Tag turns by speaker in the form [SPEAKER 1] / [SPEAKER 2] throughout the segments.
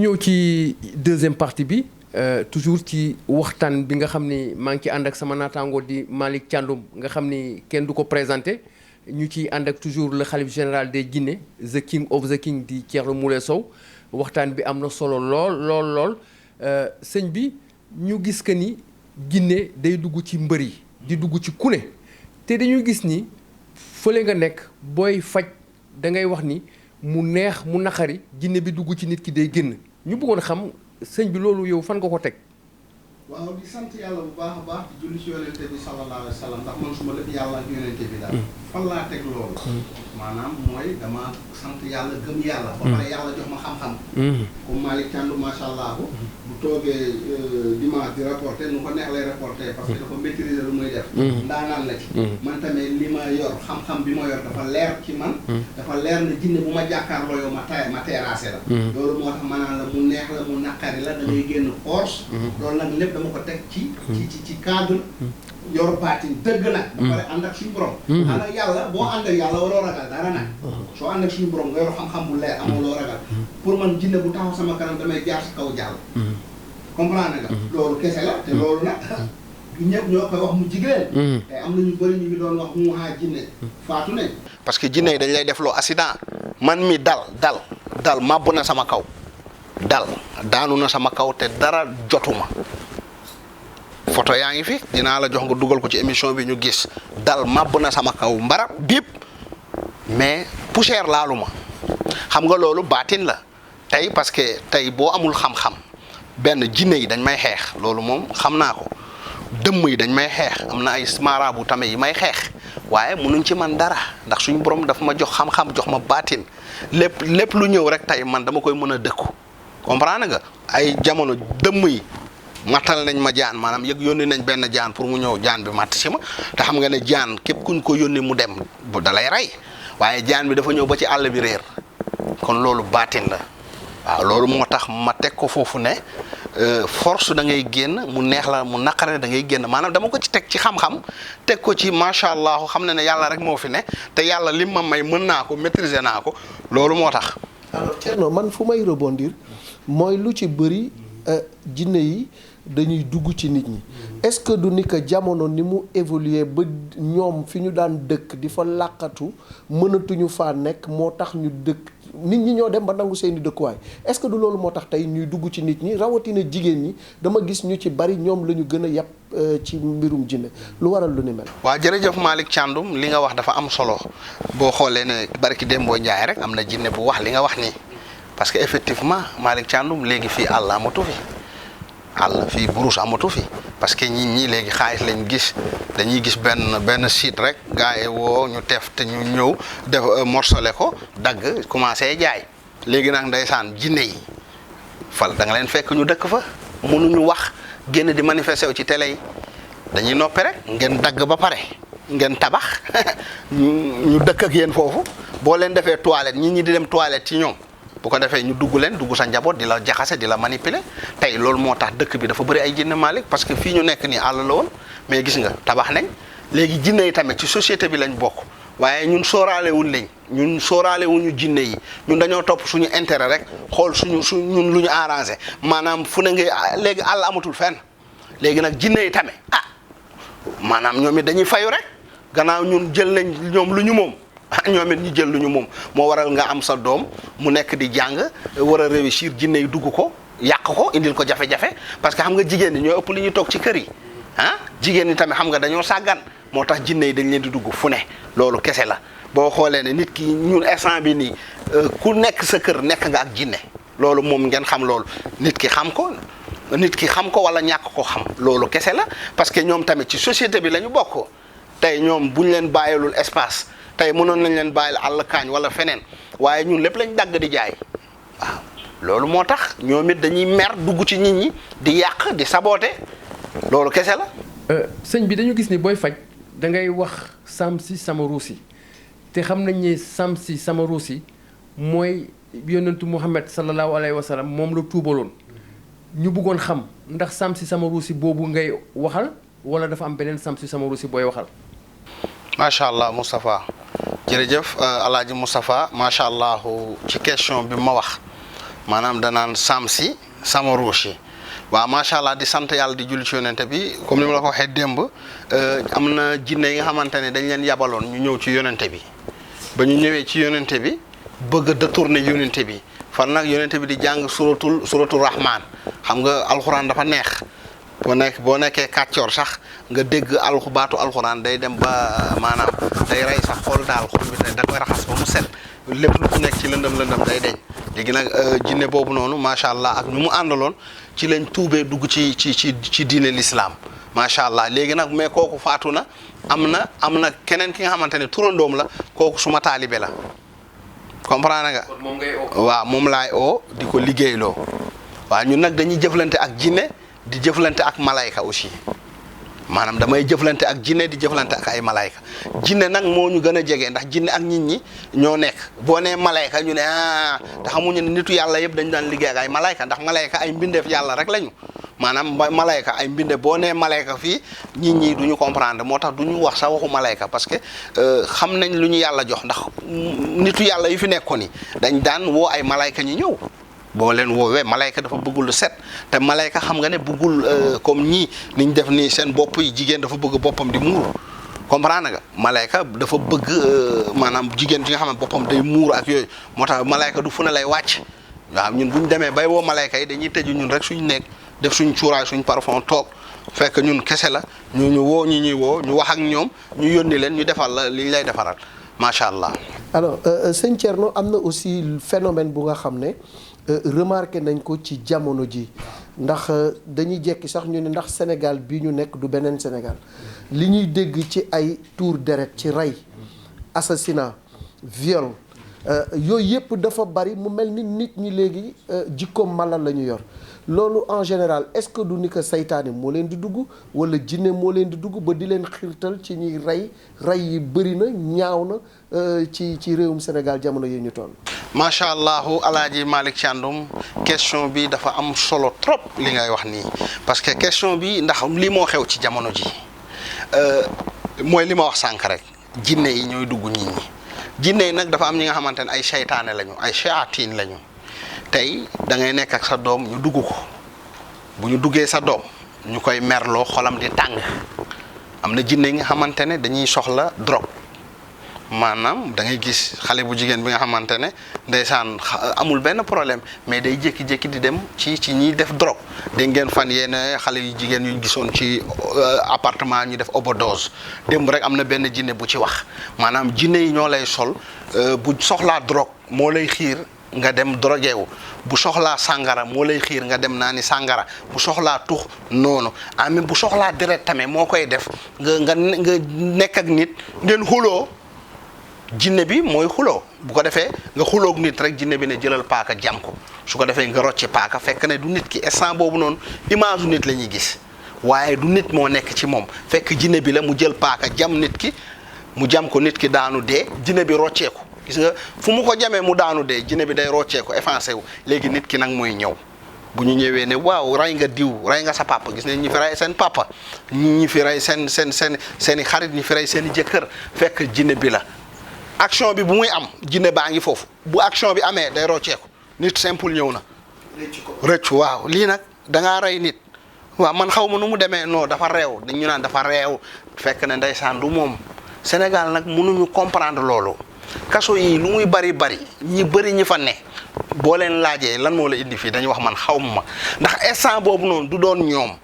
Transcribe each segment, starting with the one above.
[SPEAKER 1] ñëw ci deuxième partie bi toujours ci waxtaan bi nga xam ni maa ngi ci ànd ak sama naataango di Malick Thiandoum nga xam ni kenn du ko présenté ñu ci ànd ak toujours le khalife général des Guinée the king of the king di Thierno Moule Sow waxtaan bi am na solo lool sëñ bi ñu gis que ni Guinée day dugg ci mbër yi di dugg ci ku ne te dañuy gis ni fële nga nekk booy faj da ngay wax ni mu neex mu naqari Guinée bi dugg ci nit ki day génn ñu bëggoon xam sëñ bi loolu yow fan nga ko teg.
[SPEAKER 2] waaw di sant yàlla bu baax a baax di julli ci yonente bi sallallahu alayhi wa sallam ndax man suma lépp yàlla ak yonente bi daal. fan laa teg loolu. maanaam mooy dama sant yàlla gëm yàlla. ba pare yàlla jox ma xam-xam. comme Malick Thiandoum macha allah. bu toogee dimanche di rapporter nu ko neex lay rapporter parce que dafa maîtriser lu muy def. ndaanaan la ci. man tamit li ma yor xam-xam bi ma yor dafa leer ci man. dafa leer na jinne bu ma jàkkaarloo yow ma terrassé la. loolu moo tax ma naan la mu neex la mu naqari la da ngay génn force. loolu nag lépp dama ko teg ci cadre yor baatin dëgg nag ba pare ànd ak suñu borom ànd ak yàlla boo ànd ak yàlla waroo ragal dara nag soo ànd ak suñu borom nga yor xam-xam bu leer amoo loo ragal pour man jinne bu taxaw sama kanam damay jaar si kaw jàll comprendre nga loolu kese la te loolu nag ñëpp ñoo koy wax mu jigéen te am na ñu bëri ñu ngi doon wax mu waxaa jinne faatu nañ parce que jinne yi dañ lay def loo accident man mi dal màbb na sama kaw daanu na sama kaw te dara jotuma photo yaa ngi fi dinaa la jox nga dugal ko ci émission bi ñu gis dal màbb na sama kaw mbarab biip mais poussière laalu ma xam nga loolu baatin la tey parce que tey boo amul xam-xam benn jinne yi dañ may xeex loolu moom xam naa ko dëmm yi dañ may xeex am na ay marabu tamit yi may xeex waaye mënuñ ci man dara ndax suñu borom dafa ma jox xam-xam jox ma baatin lépp lu ñëw rek tey man dama koy mën a dëkku comprendre nga ay jamono dëmm yi mattal nañ ma jaan maanaam yónni nañ benn jaan pour mu ñëw jaan bi matt si ma te xam nga ne jaan képp kuñ ko yónni mu dem bu dalay rey waaye jaan bi dafa ñëw ba ci àll bi réer kon loolu baatin la waaw loolu moo tax ma teg ko foofu ne force da ngay génn mu neex la mu naqare da ngay génn maanaam dama ko ci teg ci xam-xam teg ko ci macha allah xam ne yàlla rek moo fi ne te yàlla lim ma may mën naa ko maîtriser naa ko loolu moo tax.
[SPEAKER 3] alors Thierno man fu may rebondir mooy lu ci bëri jinne yi dañuy dugg ci nit ñi est-ce que du ni que jamono ni mu évoluer ba ñoom fi ñu daan dëkk di fa làqatu mënatuñu faa nekk moo tax ñu dëkk nit ñi ñoo dem ba nangu seeni dëkkuwaay est-ce que du loolu moo tax tey ñuy dugg ci nit ñi rawatina jigéen ñi dama gis ñu ci bari ñoom la ñu gën a yàpp ci mbirum jinne lu waral lu ni mel.
[SPEAKER 2] waaw jërëjëf Malick Thiandoum li nga wax dafa am solo boo xoolee ne barki Dembo Ndiaye rek am na jinne bu wax li nga wax nii parce que effectivement Malick Thiandoum léegi fii àll amatu fi. àll fii brousse amatu fi parce que ñi léegi xaalis lañ gis dañuy gis benn site rek gars yi woo ñu teef te ñu ñëw def morcelé ko dagg commencé jaay léegi nag ndeysaan jinne yi fal da nga leen fekk ñu dëkk fa mënuñu wax génn di manifester wu ci télé yi dañuy noppi rek ngeen dagg ba pare ngeen tabax ñu dëkk ak yéen foofu boo leen defee toilette ñi di dem toilette ci ñoom bu ko defee ñu dugg sa njaboot di la jaxase di la manipuler tey loolu moo tax dëkk bi dafa bëri ay jinne Malick parce que fii ñu nekk nii àll la woon mais gis nga tabax nañ léegi jinne yi tamit ci société bi lañ bokk waaye ñun sóoraale wuñu jinne yi ñun dañoo topp suñu intérêt rek xool ñun lu ñu arrangé maanaam fu ne ngay léegi àll amatul fenn léegi nag jinne yi tamit maanaam ñoom it dañuy fayu rek gannaaw ñun jël nañ ñoom lu ñu moom ñoom it ñu jël lu ñu moom moo waral nga am sa doom mu nekk di jàng war a réussir jinne yi dugg ko yàq ko indil ko jafe-jafe parce que xam nga jigéen ñi ñoo ëpp li ñuy toog ci kër yi jigéen ñi tamit xam nga dañoo sàggan moo tax jinne yi dañ leen di dugg fu ne loolu kese la boo xoolee ne nit ki ñun instant bi nii ku nekk sa kër nekk nga ak jinne loolu moom ngeen xam loolu nit ki xam ko wala ñàkk ko xam loolu kese la parce que ñoom tamit ci société bi la ñu bokk tey ñoom bu ñu leen bàyyilul espace tey mënoon nañ leen bàyyil àll kaañ wala feneen waaye ñun lépp lañ dagg di jaay waaw loolu moo tax ñoom it dañuy mer dugg ci nit ñi di yàq di saboote loolu kese la.
[SPEAKER 1] sëñ bi dañu gis ni booy faj da ngay wax Samsi Samarusi te xam nañ ne Samsi Samarusi mooy yonentu Muhammad sallallahu alayhi wa sallam moom la tuubaloon ñu bëggoon xam ndax Samsi Samarusi boobu ngay waxal wala dafa am beneen Samsi Samarusi booy waxal.
[SPEAKER 2] macha allah Moustapha jërëjëf Alaaji Moustapha macha allah ci question bi ma wax maanaam danaan samsi sama ruushi waaw macha allah di sant yàlla di julli ci yonente bi comme ni ma la ko waxee démb am na jinne yi nga xamante ne dañ leen yabaloon ñu ñëw ci yonente bi ba ñu ñëwee ci yonente bi bëgg a détourner yonente bi fan nag yonente bi di jàng suratul rahman xam nga alxuraan dafa neex boo nekkee kàccoor sax nga dégg baatu alxuraan day dem ba maanaam day rey sax xol daal xol bi da koy raxas ba mu set lépp lu nekk ci lëndëm day deñ léegi nag jinne boobu noonu macha allah ak ñu mu àndaloon ci lañ tuubee dugg ci diine l'islam macha allah léegi nag mais kooku faatu na am na keneen ki nga xamante ne turandoom la kooku suma taalibe la comprendre nga. waaw moom laay oo di ko liggéeyloo waaw ñun nag dañuy jëflante ak jinne di jëflante ak malayka aussi maanaam damay jëflante ak jinne di jëflante ak ay malayka jinne nag moo ñu gën a jege ndax jinne ak nit ñi ñoo nekk boo nee malayka ñu ne te xamuñu ne nitu yàlla yëpp dañu daan liggéey ak ay malayka ndax malayka ay mbindeef yàlla rek lañu maanaam malayka ay mbindeef boo nee malayka fii nit ñi duñu comprendre moo tax duñu wax sa waxu malayka parce que xam nañ lu ñu yàlla jox ndax nitu yàlla yu fi nekkoon ni dañ daan woo ay malayka ñi ñëw boo leen woowee malayka dafa bëggul lu set te malayka xam nga ne bëggul comme ñii niñ def nii seen bopp yi jigéen dafa bëgg boppam di muuru comprendre nga malayka dafa bëgg maanaam jigéen ji nga xam ne boppam day muuru ak yooyu moo tax malayka du fu ne lay wàcc waaw ñun bu ñu demee bay woo malayka yi dañuy tëju ñun rek suñu nekk def suñ cuuraay suñ parfum toog fekk ñun kese la ñu woo ñuy woo ñu wax ak ñoom ñu yónni leen ñu defal la li ñu lay defaral macha allah.
[SPEAKER 3] alors sëñ Thierno am na aussi phénomène bu nga xam ne remarqué nañ ko ci jamono ji ndax dañuy jekki sax ñu ne ndax Sénégal bi ñu nekk du beneen Sénégal li ñuy dégg ci ay tour deret ci rey assassinat viol yooyu yëpp dafa bari mu mel ni nit ñi léegi jikkoom mala la ñu yor loolu en général est-ce que du ni ko saytaane moo leen di dugg wala jinne moo leen di dugg ba di leen xiirtal ci ñuy rey yi bëri na ñaaw na ci réewum Sénégal jamono yi ñu toll.
[SPEAKER 2] macha allah alaaji Malick Thiandoum question bi dafa am solo trop li ngay wax nii parce que question bi ndax li moo xew ci jamono ji mooy li ma wax sànq rek jinne yi ñooy dugg nit ñi jinne yi nag dafa am ñi nga xamante ne ay seytaane lañu ay shayatin lañu tey da ngay nekk ak sa doom ñu dugg ko bu ñu duggee sa doom ñu koy merloo xolam di tàng am na jinne yi nga xamante ne dañuy soxla drogue maanaam da ngay gis xale bu jigéen bi nga xamante ne ndeysaan amul benn problème mais day jékki-jékki di dem ci ñiy def drogue dégg ngeen fan yéen xale yu jigéen yu gisoon ci appartement ñu def overdose démb rek am na benn jinne bu ci wax maanaam jinne yi ñoo lay sol bu soxlaa drogue moo lay xiir nga dem drogué wu bu soxlaa sàngara moo lay xiir nga dem naa ni sàngara bu soxlaa tux noonu même bu soxlaa deret tamit moo koy def nga nekk ak nit ngeen xuloo jinne bi mooy xuloo bu ko defee nga xuloog nit rek jinne bi ne jëlal paaka jam ko su ko defee nga rocci paaka fekk ne du nit ki instant boobu noonu image du nit la ñuy gis waaye du nit moo nekk ci moom fekk jinne bi la mu jël paaka jam nit ki mu jam ko nit ki daanu dee jinne bi rocceeku gis nga fu mu ko jamee mu daanu dee jinne bi day rocceeku effacé wu léegi nit ki nag mooy ñëw bu ñu ñëwee ne waaw rey nga diw rey nga sa papa gis ne ñi fi rey seen papa ñi fi rey seen i xarit ñi fi rey seen i jëkkër fekk jinne bi la action bi bu muy am jinne baa ngi foofu bu action bi amee day rocceeku nit simple ñëw na rëccu waaw lii nag dangaa rey nit waaw man xaw ma nu mu demee non dafa réew dañu naan dafa réew fekk ne ndeysaan du moom Sénégal nag mënuñu comprendre loolu kaso yi lu muy bari ñi bëri ñi fa ne boo leen laajee lan moo la indi fii dañuy wax man xaw ma ndax instant boobu noonu du doon ñoom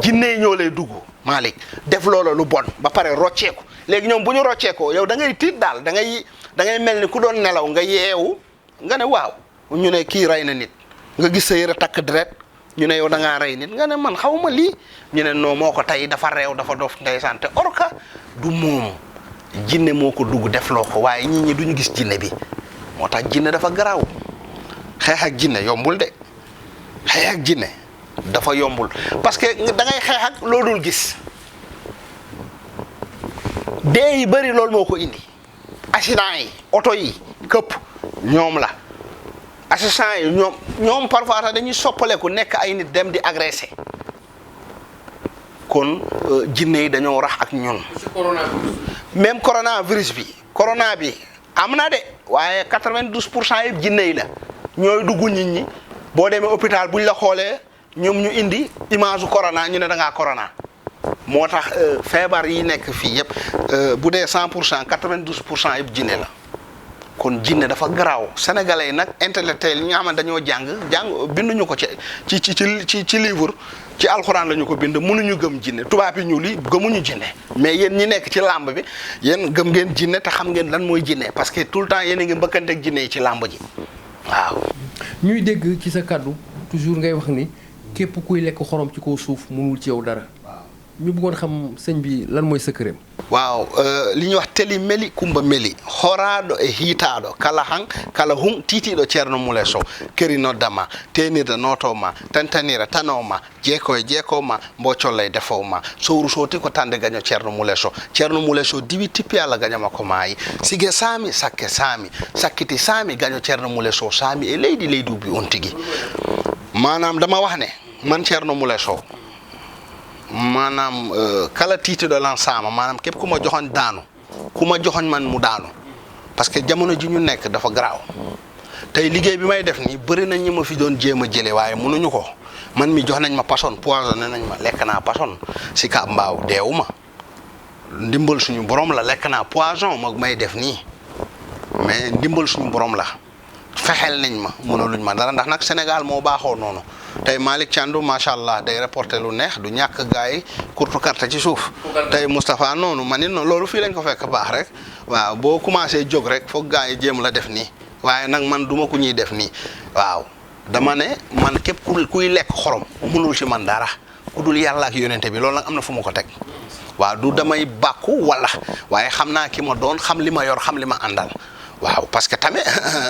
[SPEAKER 2] jinne ñoo lay dugg Malick def loola lu bon ba pare rocceeku léegi ñoom bu ñu rocceekoo yow da ngay tiit daal da ngay mel ni ku doon nelaw nga yeewu nga ne waaw ñu ne kii rey na nit nga gis sa yëre takk deret ñu ne yow da ngaa rey nit nga ne man xaw ma lii ñu ne non moo ko tey dafa réew dafa dof ndeysaan te orka du moom jinne moo ko dugg def loo ko waaye ñii ñi duñu gis jinne bi moo tax jinne dafa garaaw xeex ak jinne yombul de xeex ak jinne dafa yombul parce que da ngay xeex ak loo dul gis dee yi bëri loolu moo ko indi accident yi oto yi këpp ñoom la assistant yi ñoom parfois sax dañuy soppaleku nekk ay nit dem di agressé kon jinne yi dañoo rax ak ñun même coronavirus bi corona bi am na de waaye 92% yëpp jinne yi la ñooy dugg nit ñi boo demee hôpital buñ la xoolee ñoom ñu indi image u corona ñu ne da ngaa corona moo tax feebar yi nekk fii yëpp bu dee 100% 92% yëpp jinne la kon jinne dafa garaaw sénégalais yi nag intellectuel yi nga xam ne dañoo jàng binduñu ko ci livre ci alxuraan la ñu ko bind mënuñu gëm jinne tubaab yi ñuul yi gëmuñu jinne mais yéen ñi nekk ci làmb bi yéen gëm ngeen jinne te xam ngeen lan mooy jinne parce que tout le temps yéen a ngi mbëkkanteeg jinne yi ci làmb ji waaw.
[SPEAKER 1] ñuy dégg ci sa kàddu toujours ngay wax ni képp kuy lekk xorom ci kaw suuf mënul ci yow dara. ñu bëggoon xam sëñ bi lan mooy secret.
[SPEAKER 2] waaw li ñuy wax teli meli kumba meli horaaɗo e hiitaaɗo kala han kala hum tiitiiɗo ceerno Moule Sow keri noddama tenirde notoma tantanira tanoma jeeko e jeeko ma mbo colla e defo ma sowru soti ko tande gaño ceerno Moule Sow ceerno Moule Sow diwi tippi Allah gaño makko maayi sige saami sakke saami sakkiti saami gaño ceerno Moule Sow saami e leydi leyduubi on tigi manam dama wax ne man ceerno Moule Sow maanaam kala tiitiɗo lan saama maanaam képp ku ma joxoñ daanu ku ma joxoñ man mu daanu parce que jamono ji ñu nekk dafa garaaw tey liggéey bi may def nii bëri nañ ñi ma fi doon jéem a jëlee waaye mënuñu ko man mi jox nañ ma pasoon poisonné nañ ma lekk naa pasoon si Kaab Mbaaw deewu ma ndimbal suñu borom la lekk naa poison mag may def nii mais ndimbal suñu borom la fexeel nañ ma mënuluñ ma dara ndax nag Sénégal moo baaxoo noonu tey Malick Thiandoum macha allah day reporté lu neex du ñàkk gars yi kurtu carte ci suuf tey Moustapha noonu man it noonu loolu fii lañ ko fekk baax rek waaw boo commencé jóg rek foog gars yi jéem la def nii waaye nag man duma ku ñuy def nii waaw dama ne man képp kuy lekk xorom mënul ci man dara ku dul yàlla ak yonente bi loolu nag am na fu ma ko teg waaw du damay bàkku wala waaye xam naa ki ma doon xam li ma yor xam li ma àndal waaw parce que tamit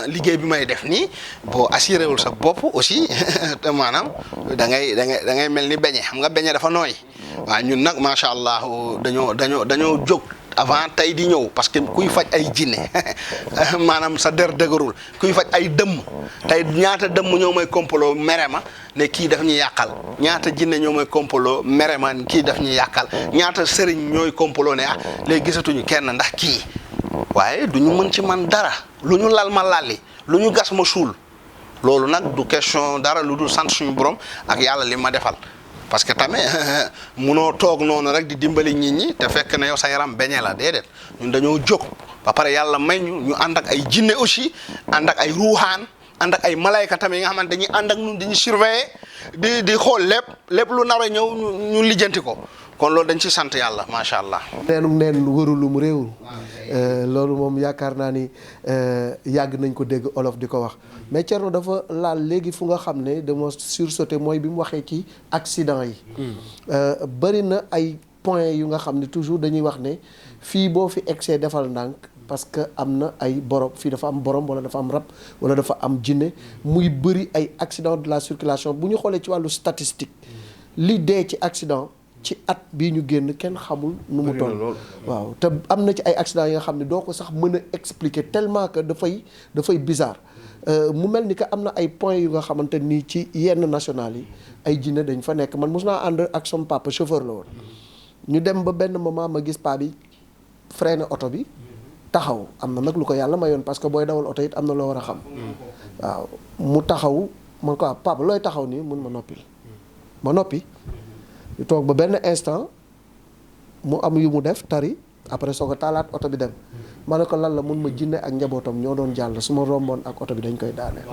[SPEAKER 2] liggéey bi may def nii boo assuré wul sa bopp aussi te maanaam da ngay mel ni beñe xam nga beñe dafa nooy waaw ñun nag macha allah dañoo jóg avant tey di ñëw parce que kuy faj ay jinne maanaam sa der dëgërul kuy faj ay dëmm tey ñaata dëmm ñoo may kompaloo mere ma ne kii daf ñu yàqal ñaata jinne ñoo may kompaloo mere ma kii daf ñu yàqal ñaata sëriñ ñooy kompaloo ne ah léegi gisatuñu kenn ndax kii waaye du ñu mën ci man dara lu ñu lal ma lalli lu ñu gas ma suul loolu nag du question dara lu dul sant suñu borom ak yàlla li ma defal parce que tamit munoo toog noonu rek di dimbali nit ñi te fekk na yow sa yaram beñe la déedéet ñun dañoo jóg ba pare yàlla may ñu ànd ak ay jinne aussi ànd ak ay ruuxaan ànd ak ay malayka tamit yi nga xamante dañuy ànd ak ñun dañuy surveiller di xool lépp lu nar a ñëw ñu lijjanti ko kon loolu dañ ci sant yàlla macha allah.
[SPEAKER 3] neen wërulum réew loolu moom yaakaar naa ni yàgg nañ ko dégg olof di ko wax mais Thierno dafa laal léegi fu nga xam ne dama sursauté mooy bi mu waxee ci accident yi. bëri na ay points yu nga xam ne toujours dañuy wax ne fii boo fi excès defal ndànk parce que am na ay borom fii dafa am borom wala dafa am rab wala dafa am jinne muy bëri ay accident de la circulation bu ñu xoolee ci wàllu statistique li dee ci accident. ci at bii ñu génn kenn xamul nu mu toll waaw te am na ci ay accidents yi nga xam ne doo ko sax mën a expliquer tellement que dafay bizarre mu mel ni que am na ay points yu nga xamante nii ci yenn national yi ay jinne dañ fa nekk man mos naa ànd ak sama papa chauffeur la woon ñu dem ba benn moment ma gis paa bi freiné oto bi taxaw am na nag lu ko yàlla mayoon parce que booy dawal oto it am na loo war a xam waaw mu taxaw man ko papa looy taxaw nii mun ma noppi ñu toog ba benn instant mu am yu mu def tari après soo ko taalaat oto bi dem ma ne ko lan la mun ma jinne ak njabootam ñoo doon jàll su ma romboon ak oto bi dañ koy daaneel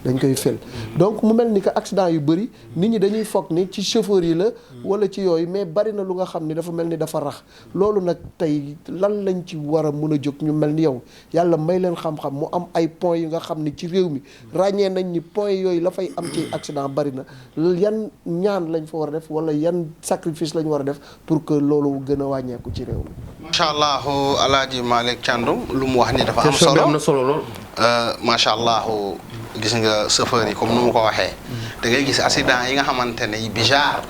[SPEAKER 3] dañ koy fël donc mu mel ni que accident yu bëri nit ñi dañuy foog ni ci chauffeur yi la wala ci yooyu mais bari na lu nga xam ni dafa mel ni dafa rax loolu nag tey lan lañ ci war a mën a jóg ñu mel ni yow yàlla may leen xam-xam mu am ay points yu nga xam ni ci réew mi ràññee nañ ni points yooyu la fay am ci accident bari na yan ñaan lañ fa war a def wala yan sacrifice lañ war a def pour que loolu gën a wàññeeku ci réew mi.
[SPEAKER 2] macha allah Alaaji Malick Thiandoum lu mu wax ni dafa am solo
[SPEAKER 1] am na solo lool.
[SPEAKER 2] macha allah gis nga chauffeur yi comme nu mu ko waxee. da ngay gis accident yi nga xamante ne bizarre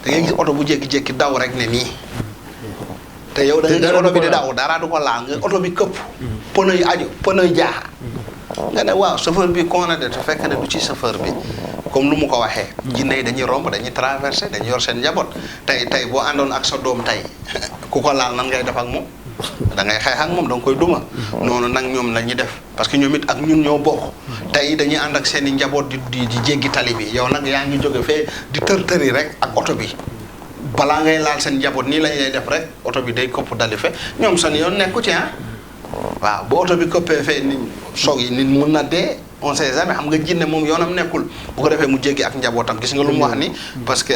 [SPEAKER 2] da ngay gis oto bu jékki-jékki daw rek ne nii. te yow da ngay gis oto bi di daw dara du ko laal nga oto bi këpp. pneu yi aju pneu yi jaax. nga ne waaw chauffeur bi koo na de te fekk ne du ci chauffeur bi. comme lu mu ko waxee. jinne yi dañuy romb dañuy traversé dañuy yor seen njaboot tey boo àndoon ak sa doom tey ku ko laal nan ngay def ak moom da ngay xeex ak moom da nga koy duma. noonu nag ñoom la ñuy def parce que ñoom it ak ñun ñoo bokk. tey dañuy ànd ak seen i njaboot di jéggi tali bi yow nag yaa ngi jóge fee di tër-tëri rek ak oto bi balaa ngay laal seen njaboot nii lañ lay def rek oto bi day kopp dali fe ñoom seen yoon nekku ci waaw bu oto bi koppee fee nit soog yi nit mun na dee on sait jamais xam nga jinne moom yoonam nekkul bu ko defee mu jéggi ak njabootam gis nga lu mu wax ni parce que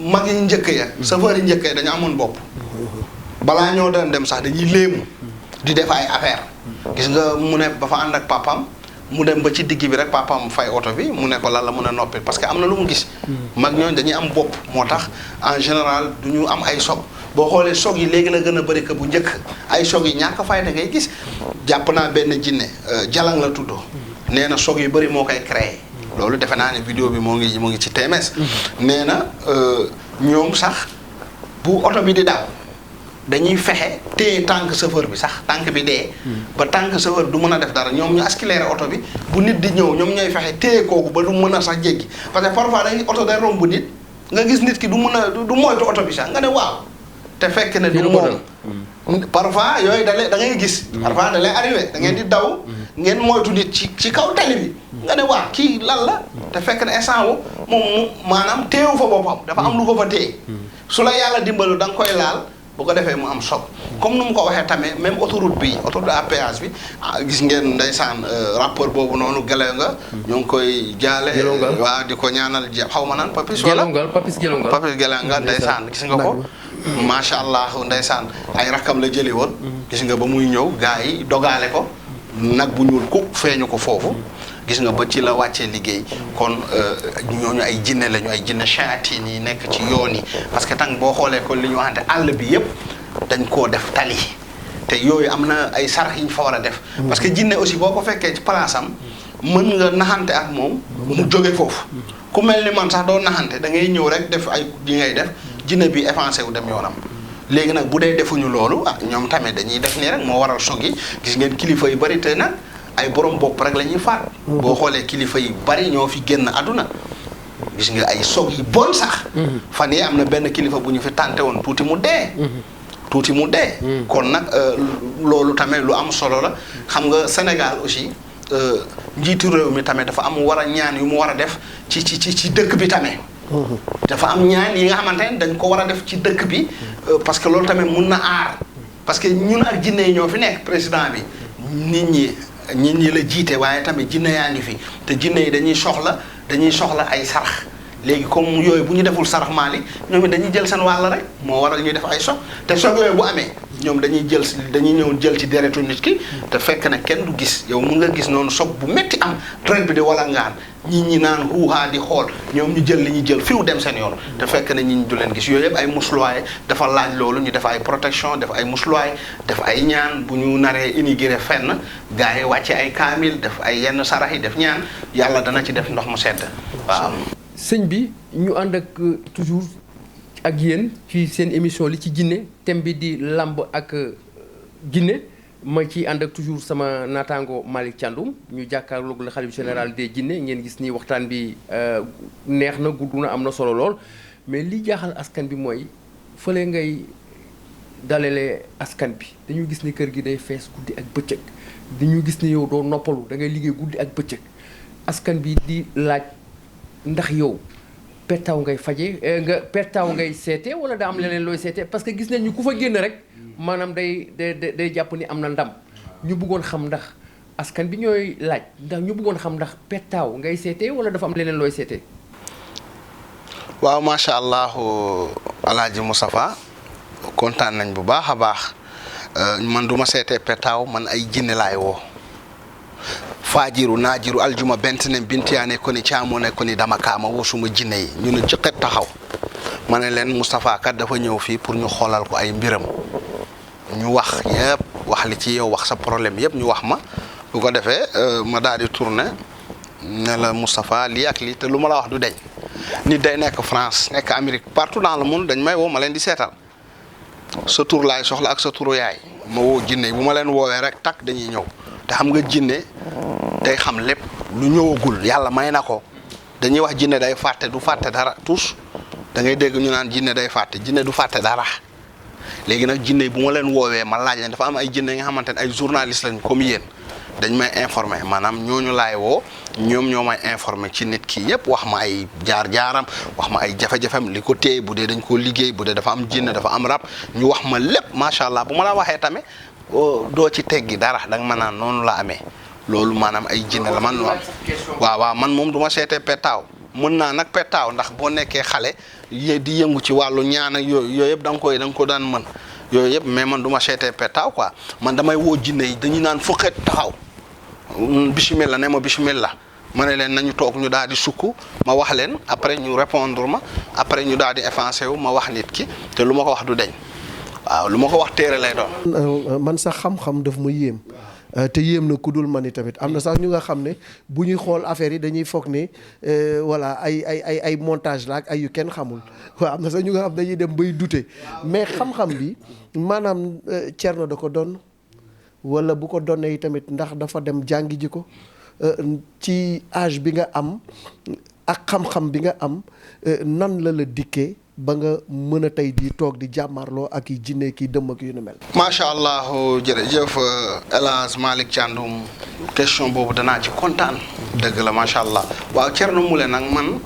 [SPEAKER 2] mag yi njëkk ya chauffeur yi njëkk ya dañu amoon bopp balaa ñoo doon dem sax dañuy léemu di def ay affaire gis nga mu ne ba fa ànd ak papam mu dem ba ci digg bi rek papam fay oto bi mu ne ko lan la mën a noppi parce que am na lu mu gis mag ñooñu dañuy am bopp moo tax en général du ñu am ay soog boo xoolee soog yi léegi la gën a bëri que bu njëkk ay soog yi ñàkk fayda ngay gis jàpp naa benn jinne jalang la tuddoo nee na soog yu bëri moo koy créé loolu defe naa ne vidéo bi moo ngi ci TMS nee na ñoom sax bu oto bi di daw dañuy fexe téye tànk chauffeur bi sax tànk bi dee ba tànk chauffeur du mën a def dara ñoom ñu accéléré oto bi bu nit di ñëw ñoom ñooy fexe téye kooku ba du mën a sax jéggi parce que parfois dañuy oto day romb nit nga gis nit ki du mën a du moytu oto bi sax nga ne waaw te fekk ne du moom parfois yooyu da ngay gis parfois da lay arrivé da ngeen di daw ngeen moytu nit ci kaw tali bi nga ne waaw kii lan la te fekk ne instant wu moom mu maanaam téewu fa boppam dafa am lu ko fa téye su la yàlla dimbalu da nga koy laal bu ko defee mu am choc comme nu mu ko waxee tamit même autoroute à péage bi gis ngeen ndeysaan rapport boobu noonu gele nga ñoo ngi koy jaale waaw di ko ñaanal xaw ma naan papis wala papis gele nga ndeysaan gis nga ko macha allah ndeysaan ay rakkam la jëli woon gis nga ba muy ñëw gars yi dogaale ko nag bu ñuul kuk feeñu ko foofu gis nga ba ci la wàccee liggéey kon ñooñu ay jinne lañu ay jinne shayatin yi nekk ci yoon yi parce que tàng boo xoolee kon li ñu waxante àll bi yëpp dañ koo def tali te yooyu am na ay sarax yi ñu fa war a def parce que jinne aussi boo ko fekkee ci place am mën nga naxante ak moom mu jóge foofu ku mel ni man sax doo naxante da ngay ñëw rek def ay yi ngay def jinne bi avancé wu dem yoonam léegi nag bu dee defuñu loolu ñoom tamit dañuy def nii rek moo waral choc yi gis ngeen kilifa yu bari te nag ay borom bopp rek la ñuy faat boo xoolee kilifa yu bari ñoo fi génn àdduna gis nga ay choc yi bon sax fan yi am na benn kilifa bu ñu fi tànte woon tuuti mu dee kon nag loolu tamit lu am solo la xam nga Sénégal aussi njiitu réew mi tamit dafa am war a ñaan yu mu war a def ci dëkk bi tamit dafa am ñaan yi nga xamante ne dañ ko war a def ci dëkk bi parce que loolu tamit mun na aar parce que ñun ak jinne yi ñoo fi nekk président bi nit ñi la jiite waaye tamit jinne yaa ngi fi te jinne yi dañuy soxla ay sarax léegi comme yooyu bu ñu deful sarax maali ñoom it dañuy jël seen wàll rek moo waral ñuy def ay sox te sox yooyu bu amee ñoom dañuy ñëw jël ci deretu nit ki te fekk na kenn du gis yow mun nga gis noonu sox bu metti am deret bi di wala ngaan ñi naan xuuxaa di xool ñoom ñu jël li ñuy jël fiw dem seen yoon te fekk na ñi du leen gis yooyu yëpp ay musluwaay dafa laaj loolu ñu def ay protection def ay musluwaay def ay ñaan bu ñu naree immigré fenn gars yi wàcce ay kaamil def ay yenn sarax yi def ñaan yàlla dana ci def ndox mu sedd waaw.
[SPEAKER 1] sëñ bi ñu ànd ak toujours ak yéen ci seen émission li ci jinne thème bi di lamb ak jinne ma ci ànd ak toujours sama naataango Malick Thiandoum ñu jàkkaarloog la xalif général des jinne ngeen gis ni waxtaan bi neex na gudd na am na solo lool mais li jaaxal askan bi mooy fële ngay dalalee askan bi dañu gis ni kër gi day fees guddi ak bëccëg dañu gis ni yow doo noppalu da ngay liggéey guddi ak bëccëg askan bi di laaj ndax yow pettaaw ngay faje pettaaw ngay seete wala daa am leneen looy seete parce que gis nañ ñu ku fa génn rek maanaam day jàpp ni am na ndam ñu bëggoon xam ndax askan bi ñooy laaj ndax ñu bëggoon xam ndax pettaaw ngay seete wala dafa am leneen looy seete.
[SPEAKER 2] waaw macha allah Alaaji Moustapha kontaan nañ bu baax a baax man du ma seetee pettaaw man ay jinne laay woo. faajiru naajiru aljuma bentene bintiyaane koni caamone koni dama kaama wosuma jinne yi ñu ne jëkkat taxaw ma ne leen Moustapha kat dafa ñëw fii pour ñu xoolal ko ay mbiram ñu wax yëpp wax li ci yow wax sa problème yëpp ñu wax ma bu ko defee ma daal di tourné ne la Moustapha lii ak lii te lu ma la wax du deñ nit day nekk France nekk Amérique partout dans le monde dañ may woo ma leen di seetal sa tur laay soxla ak sa turu yaay ma woo jinne yi bu ma leen woowee rek takk dañuy ñëw te xam nga jinne day xam lépp lu ñëwagul yàlla may na ko dañuy wax jinne day fàtte du fàtte dara tous da ngay dégg ñu naan jinne day fàtte jinne du fàtte dara léegi nag jinne yi bu ma leen woowee ma laaj leen dafa am ay jinne yi nga xamante ne ay journaliste lañ comme yéen dañ may informer maanaam ñooñu laay woo ñoom ñoo may informer ci nit ki yëpp wax ma ay jaar-jaaram wax ma ay jafe-jafem li ko téye bu dee dañ koo liggéey bu dee dafa am jinne dafa am rab ñu wax ma lépp macha allah bu ma la waxee tamit doo ci teggi dara da nga ma naan noonu la amee loolu maanaam ay jinne la man waaw man moom du ma seetee petaaw mën naa nag petaaw ndax boo nekkee xale di yëngu ci wàllu ñaan ak yooyu yëpp da nga ko daan mën yooyu yëpp mais man du ma seetee petaaw quoi man damay woo jinne yi dañuy naan fukket taxaw bismillah ne ma bismillah ma ne leen nañu toog ñu daal di sukk ma wax leen après ñu répondre ma après ñu daal di effacé wu ma wax nit ki te lu ma ko wax du deñ waaw lu ma ko wax téere lay doon.
[SPEAKER 3] man sax xam-xam daf ma yéem. te yéem na ku dul mani tamit am na sax ñu nga xam ne bu ñuy xool affaire yi dañuy foog ne voilà ay montage la ak ay yu kenn xamul waaw am na sax ñu nga xam dañuy dem bay douter mais xam-xam bi maanaam Thierno da ko doon wala bu ko donnee tamit ndax dafa dem jàngi ji ko ci âge bi nga am ak xam-xam bi nga am nan la dikkee ba nga mën a tey di toog di jàmmarloo ak i jinne ki dëmm ak yu nu mel.
[SPEAKER 2] macha allah jërëjëf El Hadj Malick Thiandoum question boobu danaa ci kontaan. dëgg la macha allah waaw Thierno Moule nag man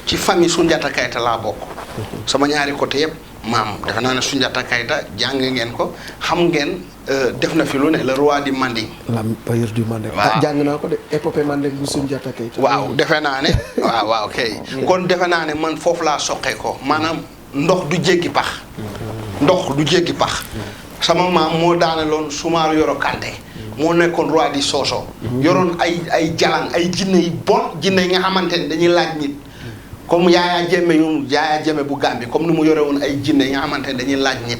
[SPEAKER 2] ci famille Soundiata Keita laa bokk. sama ñaari côté yëpp maam defe naa ne Soundiata Keita jàng ngeen ko xam ngeen def na fi lu ne le roi du Manding.
[SPEAKER 3] l'empire du Manding.
[SPEAKER 2] waaw
[SPEAKER 3] jàng naa ko de épopée Manding bu Soundiata Keita.
[SPEAKER 2] waaw defe naa ne waaw kay. kon defe naa ne man foofu laa soqee ko maanaam ndox du jéggi pax. ndox du jéggi pax. sama maam moo daaneloon Soumaré Yoro Kanté. moo nekkoon roi di Soso. yoroon ay jalang ay jinne yi bon jinne yi nga xamante ne dañuy laaj nit. comme Yaya Jammeh bu Gambie comme ni mu yore woon ay jinne yi nga xamante ne dañuy laaj nit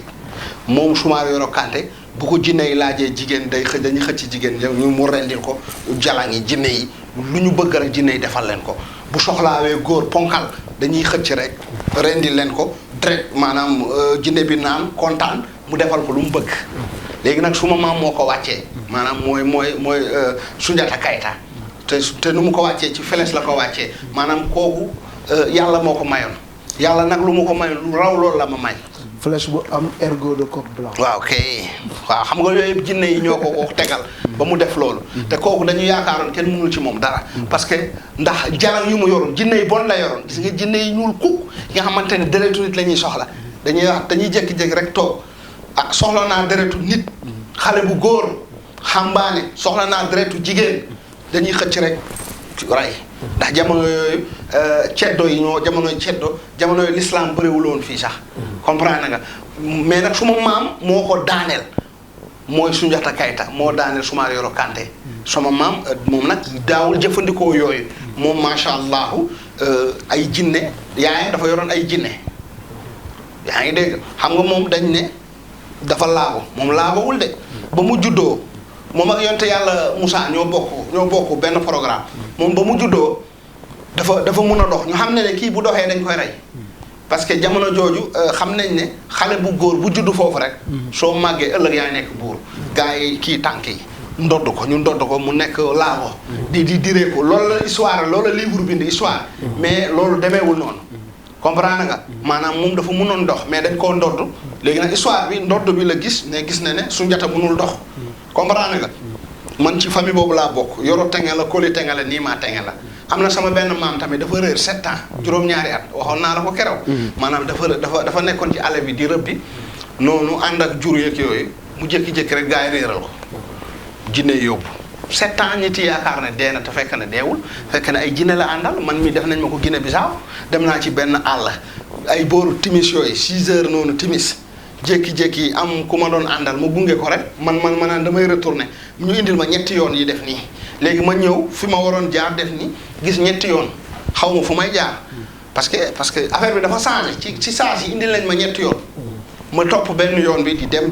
[SPEAKER 2] moom Soumaré Yoro Kanté bu ko jinne yi laajee jigéen dañuy xëcc jigéen ñu mu rendil ko jalang yi jinne yi lu ñu bëgg rek jinne yi defal leen ko bu soxlaawee góor ponkal dañuy xëcc rek rendil leen ko direct maanaam jinne bi naan kontaan mu defal ko lu mu bëgg léegi nag suma maam moo ko wàccee maanaam mooy Soundiata Keita te nu mu ko wàccee ci feles la ko wàccee maanaam kooku yàlla moo ko mayoon yàlla nag lu mu ko mayoon lu raw loolu la ma may.
[SPEAKER 3] flèche bu am ergot de coq blanc.
[SPEAKER 2] waaw kay waaw xam nga yooyu yëpp jinne yi ñoo ko tegal ba mu def loolu. te kooku dañu yaakaaroon kenn mënul ci moom dara. parce que ndax jalang yu mu yoroon jinne yi bon la yoroon gis nga jinne yi ñuul kuk nga xamante ne deretu nit la ñuy soxla dañuy jékki-jékki rek toog ah soxla naa deretu nit xale bu góor xambaane soxla naa deretu jigéen dañuy xëcc rek ray ndax jamono yooyu ceddo yi ñoo jamonoy ceddo jamonoy l'islam bëriwul woon fii sax comprendre nga mais nag suma maam moo ko daaneel mooy Soundiata Keita moo daaneel Soumaré Yoro Kanté sama maam moom nag daawul jëfandikoo yooyu moom macha allahu ay jinne yaayam dafa yoroon ay jinne yaa ngi dégg xam nga moom dañ ne dafa laago moom laagowul de ba mu juddoo moom ak yonte yàlla Moussa ñoo bokk benn programme moom ba mu juddoo dafa mun a dox ñu xam ne kii bu doxee dañ koy rey parce que jamono jooju xam nañ ne xale bu góor bu juddu foofu rek soo màggee ëllëg yaa nekk buur gars yi kii tànk yi ndodd ko mu nekk laago di diree ko loolu la histoire loolu la livre bind histoire mais loolu demeewul noonu comprendre nga maanaam moom dafa mënoon dox mais dañ koo ndodd léegi nag histoire bi ndodd bi la gis ne Soundiata mënul dox comprendre nga man ci famille boobu laa bokk Yoro tenge la Koli tenge la nii maa tenge la am na sama benn maam tamit dafa réer 7 ans juróom-ñaari at waxoon naa la ko keroog maanaam dafa nekkoon ci àll bi di rëbbi noonu ànd ak jur yeeg yooyu mu jékki-jékki rek gars yi réeral ko jinne yóbbu 7 ans ñi ci yaakaar ne dee na te fekk na deewul fekk na ay jinne la àndal man mi def nañ ma ko Guinée Bissau dem naa ci benn àll ay booru timis yooyu 6 heures noonu timis jékki-jékki am ku ma doon àndal ma gunge ko rek man naan damay retourner ñu indil ma ñetti yoon yi def nii léegi ma ñëw fi ma waroon jaar def nii gis ñetti yoon xaw ma fu may jaar parce que affaire bi dafa changé ci saa si indil nañ ma ñetti yoon ma topp benn yoon bi di dem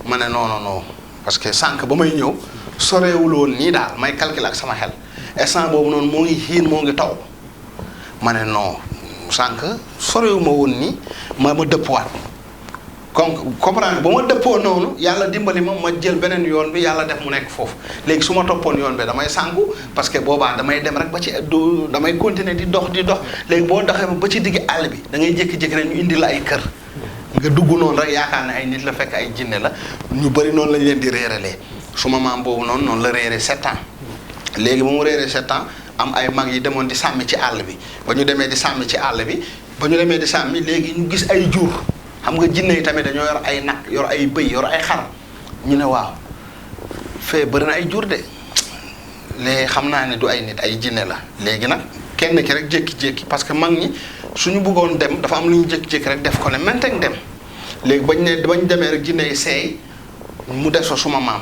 [SPEAKER 2] ma ne non parce que sànq ba may ñëw sorewul woon nii daal may calculer ak sama xel instant boobu noonu moo ngi xiin moo ngi taw ma ne non sànq sorewu ma woon nii ma dëppwaat comprendre ba ma dëppoo noonu yàlla dimbali ma jël beneen yoon bi yàlla def mu nekk foofu léegi su ma toppoon yoon bi damay sànku parce que boobaa damay dem rek ba ci damay continuer di dox léegi boo doxee ba ci digg àll bi da ngay jékki-jékki rek ñu indi la ay kër nga dugg noonu rek yaakaar ne ay nit la fekk ay jinne la ñu bëri noonu lañ leen di réeralee suma maam boobu noonu la réeree 7 ans léegi bu mu réeree 7 ans am ay mag yi demoon di sàmmi ci àll bi ba ñu demee di sàmmi ci àll bi ba ñu demee di sàmmi léegi ñu gis ay jur xam nga jinne yi tamit dañoo yor ay nag yor ay bëy yor ay xar ñu ne waaw fee bëri na ay jur de léegi xam naa ne du ay nit ay jinne la léegi nag kenn ki rek jékki-jékki parce que mag ñi suñu bëggoon dem dafa am lu ñu jékki-jékki rek def ko ne menteng dem léegi bañ demee rek jinne yi seey mu def so suma maam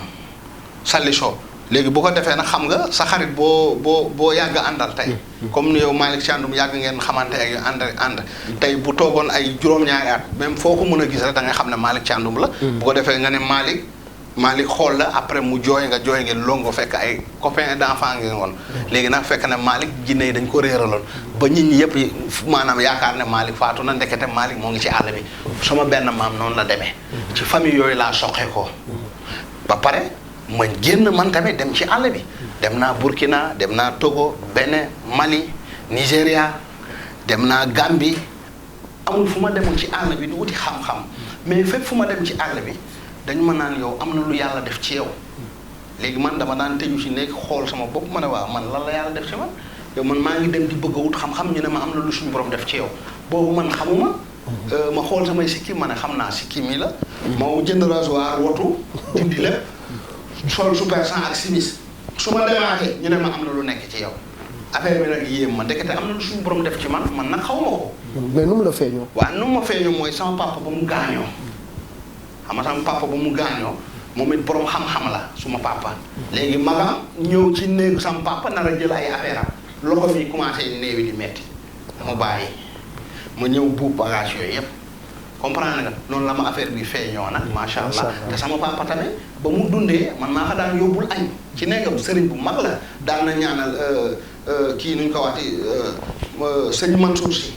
[SPEAKER 2] salli soo léegi bu ko defee nag xam nga sa xarit boo yàgg àndal tey comme ni yow Malick Thiandoum yàgg ngeen xamante ak ànd tey bu toogoon ay juróom-ñaari at même foo ko mën a gis rek da ngay xam ne Malick Thiandoum la bu ko defee nga ne Malick xool la après mu jooy ngeen longo fekk ay copain d'enfant ngeen woon léegi nag fekk ne Malick jinne yi dañ ko réeraloon ba nit ñi yëpp maanaam yaakaar ne Malick faatu na ndekete Malick moo ngi ci àll bi sama benn maam noonu la demee ci famille yooyu laa soqee ko ba pare ma génn man tamit dem ci àll bi dem naa Burkina dem naa Togo Bénin Mali Nigéria dem naa Gambie amul fu ma demul ci àll bi di wuti xam-xam mais fépp fu ma dem ci àll bi dañu ma naan yow am na lu yàlla def ci yow léegi man dama daan tëju ci nekk xool sama bopp ma ne waaw man lan la yàlla def ci man yow man maa ngi dem di bëgg a wut xam-xam ñu ne ma am na lu suñu borom def ci yow boobu man xamuma ma xool samay sikkim ma ne xam naa sikkim yi la ma jënd rasoir wotu dindi lépp sol super sang ak simis su ma demaatee ñu ne ma am na lu nekk ci yow affaire bi nag yéem ma ndekete am na lu suñu borom def ci man nag xaw ma ko.
[SPEAKER 3] mais nu mu la feeñoo.
[SPEAKER 2] waaw nu mu ma feeñoo mooy sama papa ba mu gaañoo xam nga sama papa ba mu gaañoo moom it borom xam-xam la suma papa. léegi magam ñëw ci néegu sama papa nar a jël ay affaire am loxo mi commencé néewi di metti mu bàyyi ma ñëw buub bagage yooyu yëpp. comprendre nga noonu la ma affaire bi feeñoo nag macha allah te sama papa tamit ba mu dundee man maa ko daan yóbbul añ ci nekkam sëriñ bu mag la daan na ñaanal kii nuñ ko waxti sëñ Mansour si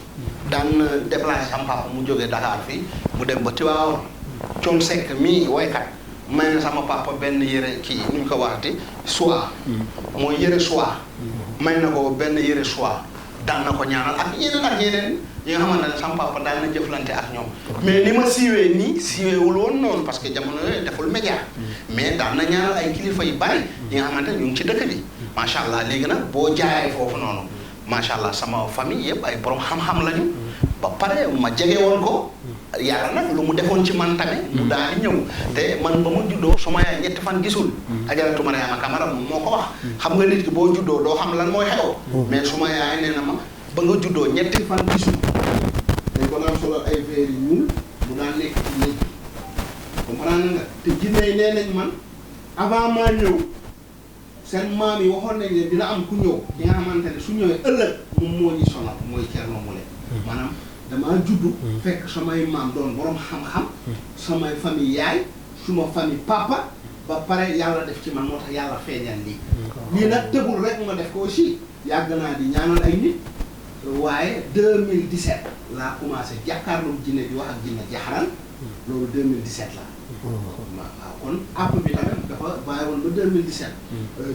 [SPEAKER 2] daan na déplacé sama papa mu jógee Dakar fii mu dem ba Tivaouane Thione Seck mii woykat may na sama papa benn yëre kii nuñ ko waxti soie mooy yëre soie may na ko benn yëre soie daan na ko ñaanal ak yeneen yi nga xamante ne sama papa daan na jëflante ak ñoom mais ni ma siiwee nii siiweewul woon noonu parce que jamono yooyu deful média mais daan na ñaanal ay kilifa yu bari yi nga xamante ne ñu ngi ci dëkk bi macha allah léegi nag boo jaayee foofu noonu macha allah sama famille yëpp ay borom xam-xam lañu ba pare ma jege woon ko yàlla nag lu mu defoon ci man tamit mu daal di ñëw te man ba ma juddoo suma yaay ñetti fan gisul Ajaratu Mariama Kamara moom moo ko wax xam nga nit ki boo juddoo doo xam lan mooy xew mais suma yaay nee na ma ba nga juddoo ñetti fan gisul dañ ko daan solal ay verre yu ñuul mu daan nekk ci néeg comprendre nga te jinne yi nee nañ man avant maa ñëw seen maam yi waxoon nañ ne dina am ku ñëw ki nga xamante ne su ñëwee ëllëg moom moo ñu sonal mooy Thierno Moule maanaam damaa juddu fekk samay maam doon borom xam-xam samay famille yaay suma famille papa ba pare yàlla def ci man moo tax yàlla feeñal lii nag tëbul rek ma def ko aussi yàgg naa di ñaanal ay nit waaye 2017 laa commencé jàkkaarloog jinne di wax ak jinne jaxaran loolu 2017 la waaw kon app bi tamit dafa bàyyi woon ba 2017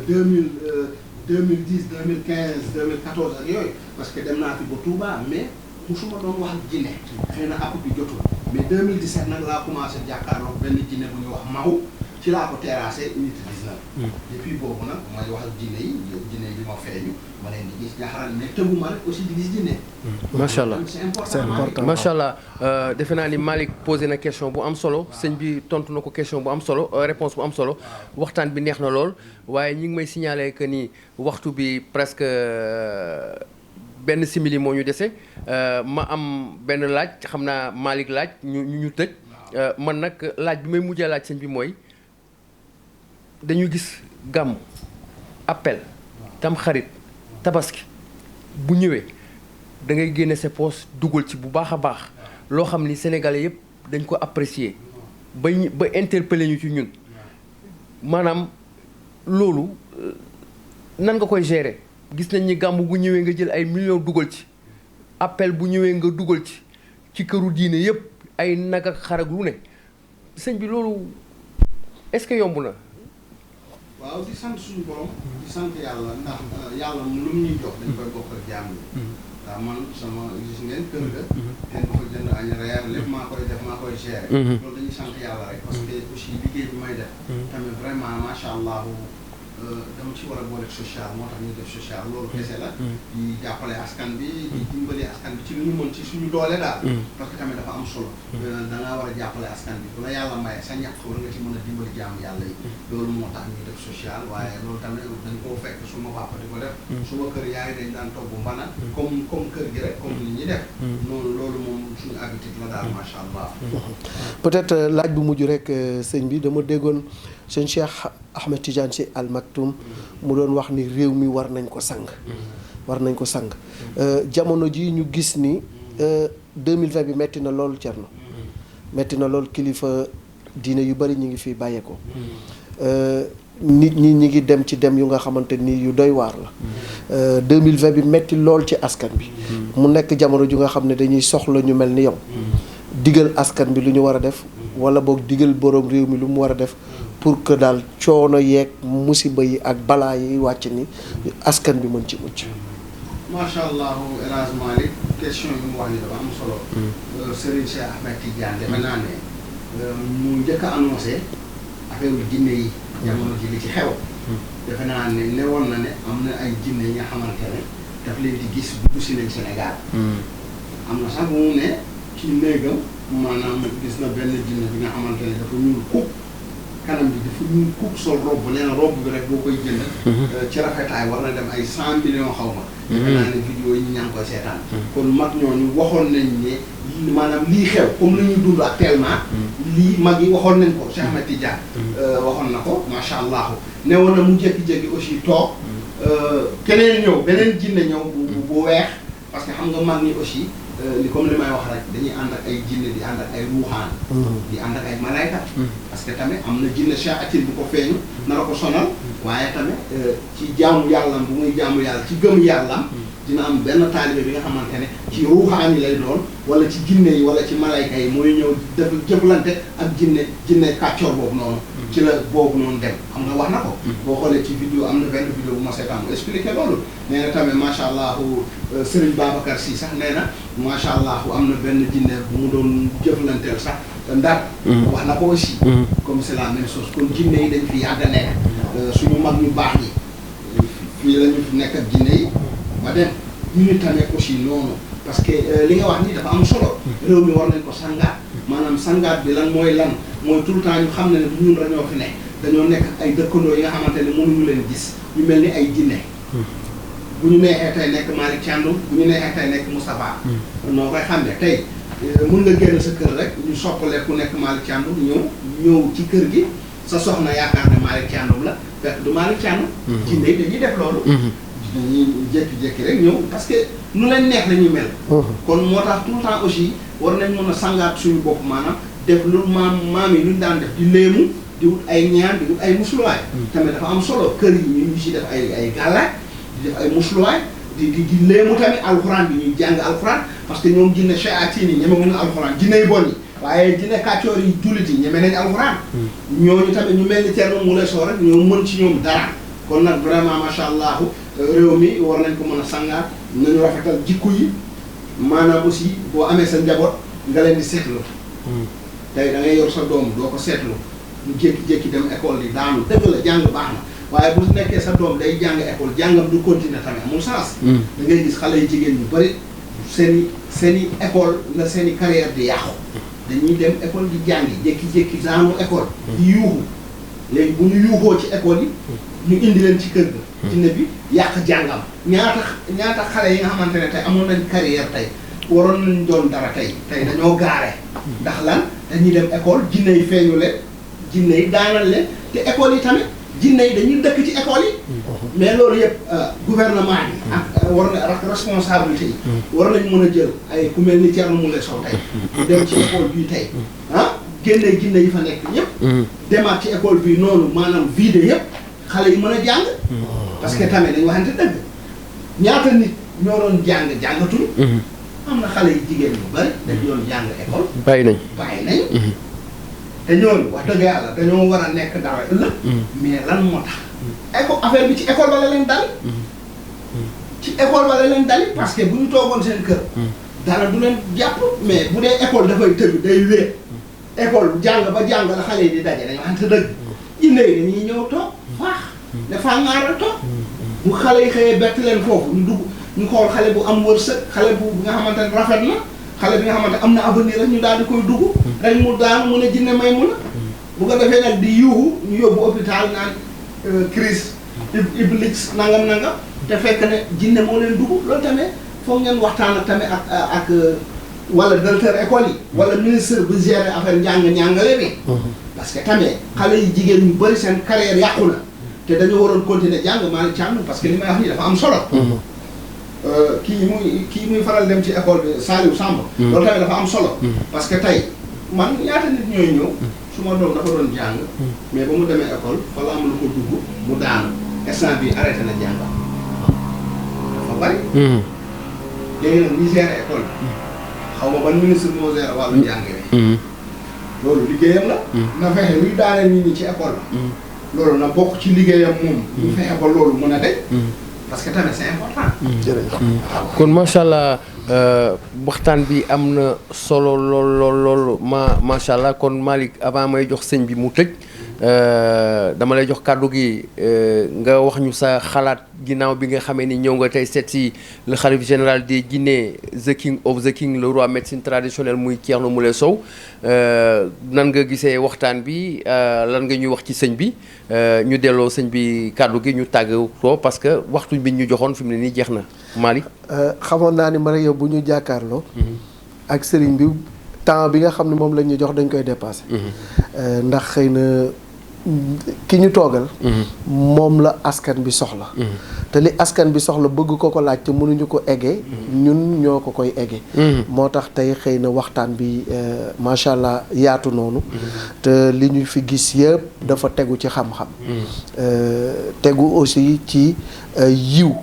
[SPEAKER 2] 2010 2015 2014 ak yooyu parce que dem naa fi ba Touba mais musuma doon wax ak jinne xëy na app bi jotul mais 2017 nag laa commencé jàkkaarloog benn jinne bu ñuy wax Maw ci laa ko terrassé unité 19 depuis boobu nag may wax ak jinne yi di ma feeñu ma leen di gis jaxaral mais tëbu ma rek aussi di gis jinne
[SPEAKER 1] macha allah
[SPEAKER 3] c'est important
[SPEAKER 1] macha allah defe naa ni Malick posé na question bu am solo sëñ bi tontu na ko question bu am solo réponse bu am solo waxtaan bi neex na lool waaye ñi ngi may signaler que ni waxtu bi presque benn simili moo ñu dese ma am benn laaj xam naa Malick laaj ñu tëj man nag laaj bi may mujjee laaj sëñ bi mooy dañuy gis gàmm appel tam xarit tabaski bu ñëwee da ngay génne sa poos dugal ci bu baax a baax loo xam ni sénégalais yëpp dañ ko apprécier ba interpeller ñu ci ñun maanaam loolu nan nga koy gérer gis nañ ni gàmm bu ñëwee nga jël ay millions dugal ci appel bu ñëwee nga dugal ci këru diine yëpp ay nag ak xar ak lu ne sëñ bi loolu est-ce que yomb na.
[SPEAKER 2] waaw di sant suñu borom di sant yàlla ndax yàlla lu mu ñuy jox dañ koy bokk ak jaam yi ndax man sama gis ngeen kër ga. kenn du ko jënd añ reer lépp maa koy def maa koy gérer. loolu dañuy sant yàlla rek. parce que aussi liggéey bi may def. tamit vraiment macha allah dama ci war a boole social moo tax ñu def social loolu kese la. di jàppale askan bi di dimbali askan bi ci lu ñu mën ci suñu doole daal. parce que tamit dafa am solo. da ngaa war a jàppale askan bi bu la yàlla maye sa ñàkk war nga ci mën a dimbali jaamu yàlla yi. loolu moo tax ñu def social waaye loolu tamit dañ koo fekk suma papa di ko def. suma kër yaay dañ daan togg mbana. comme kër gi rek comme li ñuy def. noonu loolu moom suñu habitude la daal macha allah.
[SPEAKER 3] peut-être laaj bu mujj rek sëñ bi dama déggoon sëñ Cheikh Ahmed Tidiane Sy Al Maktoum mu doon wax ni réew mi war nañ ko sang. war nañ ko sang jamono ji ñu gis ni 2020 bi metti na loolu Thierno. metti na loolu kilifa diine yu bari ñu ngi fi bàyyeekoo. nit ñi ñi ngi dem ci dem yu nga xamante ni yu doy waar la. 2020 bi metti lool ci askan bi. mu nekk jamono ju nga xam ne dañuy soxla ñu mel ni yow. digal askan bi lu ñu war a def. wala boog digal borom réew mi lu mu war a def. pour que daal coono yeeg musiba yi ak balaa yi wàcc ni askan bi mën ci mucc.
[SPEAKER 2] macha allah El Hadj Malick question yi mu wax ni dafa am solo. Serigne Cheikh Ahmed Tidiane defe naa ne mu njëkk a annoncé affaire jinne yi. jamono ji li ci xew. defe naa ne newoon na ne am na ay jinne yi nga xamante ne daf leen di gis dugg si nañ Sénégal. am na sax bu mu ne ci néegam maanaam gis na benn jinne bi nga xamante ne dafa ñuul kuk. kanam bi dafa ñuul kuk sol robe nee na robe bi rek boo koy jënd. ci rafetaay war na dem ay 100 millions xaw ma. defe naa ne vidéo yi ñu ñaa ngi koy seetaan. kon mag ñooñu waxoon nañ ne maanaam lii xew comme li ñuy dund actuellement. lii mag yi waxoon nañ ko Cheikh Ahmed Tidiane. waxoon na ko macha allah ne woon na mu jékki-jékki aussi toog. keneen ñëw beneen jinne ñëw bu weex parce que xam nga mag ñi aussi. li comme li may wax rek dañuy ànd ak ay jinne di ànd ak ay ruuxaan. di ànd ak ay malayka. parce que tamit am na jinne shayatin bu ko feeñu nar a ko sonal. waaye tamit ci jaamu yàllam bu muy jaamu yàlla ci gëm yàllam. dina am benn taalibe bi nga xamante ne ci ruuxaan yi lay doon wala ci jinne yi wala ci malayka yi mooy ñëw def jëflante ak jinne kàccoor boobu noonu. ci la boobu noonu dem xam nga wax na ko. boo xoolee ci vidéo am na benn vidéo bu ma seetaan mu expliqué loolu. nee na tamit macha allah Serigne Babacar Sy sax nee na macha allah am na benn jinne bu mu doon jëflanteel sax ndar. wax na ko aussi. comme c'est la même chose kon jinne yi dañ fi yàgg a nekk. suñu mag ñu baax ñi fii la ñu nekk ak jinne yi ba dem ñu ni tamit aussi noonu parce que li nga wax ni dafa am solo. réew mi war nañ ko sangaat maanaam sangaat bi lan mooy tout le temps ñu xam ne du ñun la ñoo fi nekk dañoo nekk ay dëkkandoo yi nga xamante ne mënuñu leen gis ñu mel ni ay jinne bu ñu neexee tey nekk Malick Thiandoum bu ñu neexee tey nekk Moustapha. noo koy xam ne tey mun nga génn sa kër rek ñu soppale ku nekk Malick Thiandoum ñëw ci kër gi sa soxna yaakaar ne Malick Thiandoum la fekk du Malick Thiandoum. jinne yi dañuy def loolu. dañuy jékki-jékki rek ñëw parce que nu leen neex la ñuy mel. kon moo tax tout le temps aussi war nañ mën a sangaat suñu bopp maanaam def lu maam yi lu ñu daan def di léemu di wut ay ñaan di wut ay musluwaay. tamit dafa am solo kër yi ñu ci def ay gàllaaj di def ay musluwaay di léemu tamit alxuraan bi ñuy jàng alxuraan parce que ñoom jinne shayatin yi ñeme mun na alxuraan jinne yu bon yi waaye jinne kàccoor yi jullit yi ñeme nañ alxuraan. ñooñu tamit ñu mel ni Thierno Moule Sow rek ñoo mën ci ñoom dara kon nag vraiment macha allah. réew mi war nañ ko mën a sangaat nañu rafetal jikko yi maanaam aussi boo amee sa njaboot nga leen di seetlu. tey da ngay yor sa doom doo ko seetlu mu jékki-jékki dem école di daanu dëgg la jàng baax na waaye bu nekkee sa doom day jàng école jàngam du continuer tamit amul sens. da ngay gis xale yu jigéen ñu bëri seen i école la seen i carrière di yàqu. dañuy dem école di jàngi jékki-jékki daanu école. di yuuxu léegi bu ñu yuuxoo ci école yi. ñu indi leen ci kër ga. jinne bi yàq jàngam ñaata xale yi nga xamante ne tey amoon nañ carrière tey waroon nañ doon dara tey dañoo gaare. ndax lan dañuy dem école jinne yi feeñu leen jinne yi daanal leen te école yi tamit jinne yi dañuy dëkk ci école yi. mais loolu yëpp gouvernement yi. ak war na responsabilité yi. war nañ mën a jël ay ku mel ni Thierno Moule Sow tey. dem ci école bii tey génnee jinne yi fa nekk ñëpp. demaat ci école bii noonu maanaam vide yëpp. xale yi mën a jàng. parce que tamit dañu waxante dëgg ñaata nit ñoo doon jàngatul. am na xale yu jigéen yu bari dañu doon jàng école. bàyyi nañ. te ñooñu wax dëgg yàlla dañoo war a nekk dara ëllëg. mais lan moo tax. école affaire bi ci école ba la leen dal. ci école ba la leen dali parce que bu ñu toogoon seen kër dara du leen jàpp mais bu dee école dafay tëju day wéet école jàng ba jàng la xale yi di daje dañu waxante dëgg jinne yi dañuy ñëw toog faax dafa ŋaaral toog bu xale yi xëyee bett leen foofu ñu dugg ñu xool xale bu am wërsëg xale bu nga xamante ne rafet na xale bi nga xamante am na avenir rek ñu daal di koy dugg rek mu daanu mun a jinne may mun a bu ko defee nag di yuuxu ñu yóbbu hôpital naan crise iblis nangam te fekk ne jinne moo leen dugg loolu tamit foog ngeen waxtaan ak tamit ak wala directeur école yi wala ministre bu gérer affaire njàngale bi parce que tamit xale yi jigéen ñu bëri seen carrière yàqu na te dañoo waroon continuer jàng Malick Thiam parce que li may wax nii dafa am solo kii muy faral dem ci école bi Saliou Samb loolu tamit dafa am solo parce que tey man ñaata nit ñooy ñëw su ma doom dafa doon jàng mais ba mu demee école fa la am lu ko dugg mu daanu instant bi arrêté na jàng dafa bari léegi nag ñi géré école bi xaw ma ban ministre moo géré wàllu jàng bi loolu liggéeyam la na fexe luy daaneel nit ñi ci école la loolu na bokk ci liggéeyam moom ñu fexe ba loolu mën a dej parce que tamit c'est important jërëjëf
[SPEAKER 1] kon macha allah waxtaan bi am na solo lool macha allah kon Malick avant may jox sëñ bi mu tëj dama lay jox kàddu gi nga wax ñu sa xalaat ginnaaw bi nga xamee ni ñëw nga tey seet si le khalife général des Guinée the king of the king le roi médecine traditionnelle muy Thierno Moule Sow nan nga gisee waxtaan bi lan nga ñuy wax ci sëñ bi ñu delloo sëñ bi kàddu gi ñu tàggatoo parce que waxtu bi ñu joxoon fi mu ne nii jeex na Malick.
[SPEAKER 3] xamoon naa ni man ak yow bu ñu jàkkaarloo. ak sëriñ bi temps bi nga xam ne moom la ñu jox dañ koy dépassé. ndax xëy na ki ñu toogal. moom la askan bi soxla. te li askan bi soxla bëgg ko laaj te mënuñu ko eggee. ñun ñoo ko koy eggee. moo tax tey xëy na waxtaan bi macha allah yaatu noonu. te li ñu fi gis yëpp dafa tegu ci xam-xam. tegu aussi ci yiw.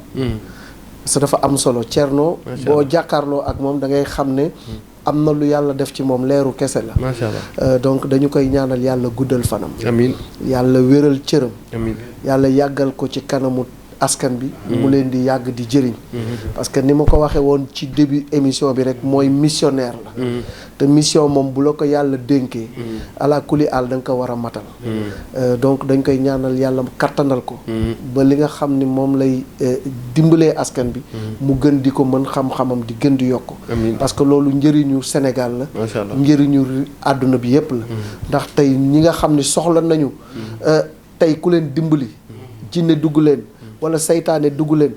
[SPEAKER 3] parce que dafa am solo Thierno. boo jàkkaarloo ak moom da ngay xam ne. am na lu yàlla def ci moom leeru kese la.
[SPEAKER 1] macha allah
[SPEAKER 3] donc dañu koy ñaanal yàlla guddal fanam.
[SPEAKER 1] amiin
[SPEAKER 3] yàlla wéral cëram.
[SPEAKER 1] amiin
[SPEAKER 3] yàlla yàggal ko ci kanamu askan bi. mu leen di yàgg di jëriñ. parce que ni ma ko waxee woon ci début émission bi rek mooy missionnaire la. te mission moom bu la ko yàlla dénkee. ala kuli àll da nga ko war a matal. donc dañ koy ñaanal yàlla kattanal ko. ba li nga xam ni moom lay dimbalee askan bi. mu gën di ko mën xam-xamam di gën di yokk. parce que loolu njëriñu Sénégal la.
[SPEAKER 1] macha allah
[SPEAKER 3] njëriñu àdduna bi yépp la. ndax tey ñi nga xam ni soxla nañu. tey ku leen dimbali. jinne dugg leen. wala saytaane dugg leen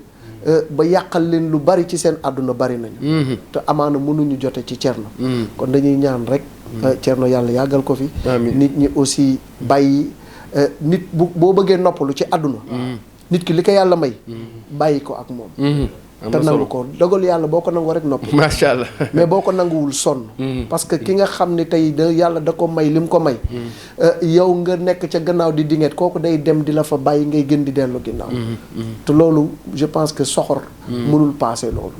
[SPEAKER 3] ba yàqal leen lu bari ci seen àdduna bari nañu. te amaana mënuñu jote ci Thierno. kon dañuy ñaan rek. Thierno yàlla yàggal ko fi. nit ñi aussi bàyyi nit boo bëggee noppalu ci àdduna. nit ki li ko yàlla may. bàyyi ko ak moom. te nangu ko dogal yàlla boo ko nangu rek noppi.
[SPEAKER 1] macha allah
[SPEAKER 3] mais boo ko nanguwul sonn. parce que ki nga xam ne tey yàlla da ko may li mu ko may. yow nga nekk ca gannaaw di dinget kooku day dem di la fa bàyyi ngay gën di dellu ginnaaw. te loolu je pense que soxor. mënul passé loolu.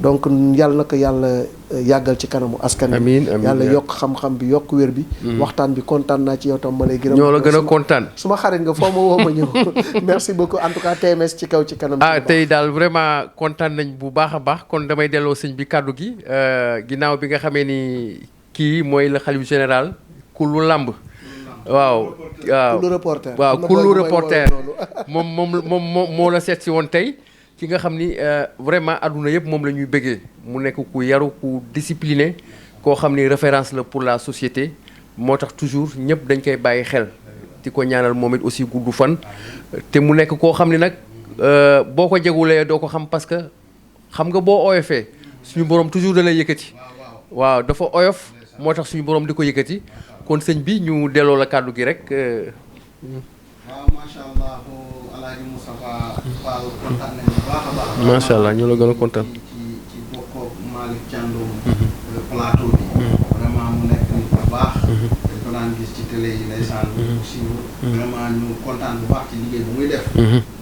[SPEAKER 3] donc yàlla na ko yàlla yàggal ci kanamu askan bi. yàlla yokk xam-xam bi yokk wér bi. waxtaan bi kontaan naa ci yow tam ma lay gërëm.
[SPEAKER 1] ñoo la gën a kontaan.
[SPEAKER 3] suma xarit nga foo ma woo ma ñëw merci beaucoup en tout cas TMS ci kaw ci kanam.
[SPEAKER 1] tey daal vraiment kontaan nañ bu baax a baax kon damay delloo sëñ bi kàddu gi ginnaaw bi nga xamee ni kii mooy le xalif général kullu làmb waaw kullu reporter moom moo la seet si woon tey ki nga xam ni vraiment adduna yëpp moom la ñuy bëggee mu nekk ku yaru ku discipliné koo xam ni référence la pour la société moo tax toujours ñëpp dañ koy bàyyi xel di ko ñaanal moom it aussi gudd fan te mu nekk koo xam ni nag boo ko jegulee doo ko xam parce que xam nga boo oyofee suñu borom toujours da lay yëkkati waaw dafa oyof moo tax suñu borom di ko yëkkati kon sëñ bi ñu delloo la kàddu gi rek.
[SPEAKER 2] waaw macha allah Alaaji Moustapha Fall kontaan nañu bu baax a baax.
[SPEAKER 1] macha allah ñu la gën a kontaan.
[SPEAKER 2] ci bokkoog Malick Thiandoum. plateau bi. vraiment mu nekk nit bu baax. dañ ko daan gis ci télé yi ndeysaan. mu siiw. vraiment ñu kontaan bu baax ci liggéey bu muy def.